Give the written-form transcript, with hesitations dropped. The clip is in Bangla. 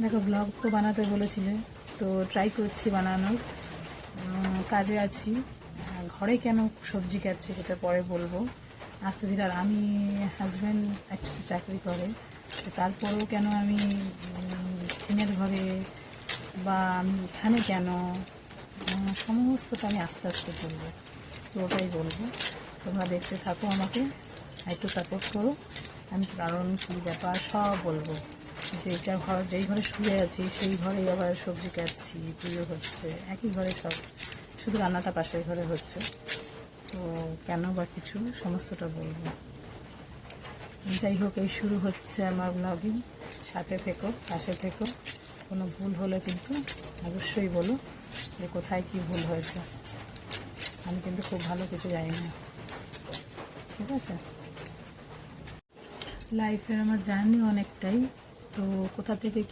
দেখো, ব্লগ তো বানাতে বলেছিলে, তো ট্রাই করছি বানানোর। কাজে আছি, ঘরে কেন সবজি কাটছি সেটা পরে বলবো আস্তে ধীরে। আর আমি, হাজব্যান্ড অ্যাকচুয়ালি চাকরি করে, তো তারপরেও কেন আমি টিনের ঘরে, বা আমি এখানে কেন, সমস্তটা আমি আস্তে আস্তে বলবো, তো ওটাই বলবো। তোমরা দেখতে থাকো, আমাকে একটু সাপোর্ট করো। আমি কারণ কী ব্যাপার সব বলবো। যেটা ঘর, যেই ঘরে শুয়ে আছি সেই ঘরেই আবার সবজি কাটছি, পুজো হচ্ছে, একই ঘরে সব, শুধু রান্নাটা পাশের ঘরে হচ্ছে। তো কেন বা কিছু, সমস্তটা বলবো। যাই হোক, এই শুরু হচ্ছে আমার ব্লগিং। সাথে থেকো, পাশে থেকো। কোনো ভুল হলে কিন্তু অবশ্যই বলো যে কোথায় কি ভুল হয়েছে। আমি কিন্তু খুব ভালো কিছু জানি না, ঠিক আছে? লাইফের আমার জার্নি অনেকটাই, তো কোথা থেকে কী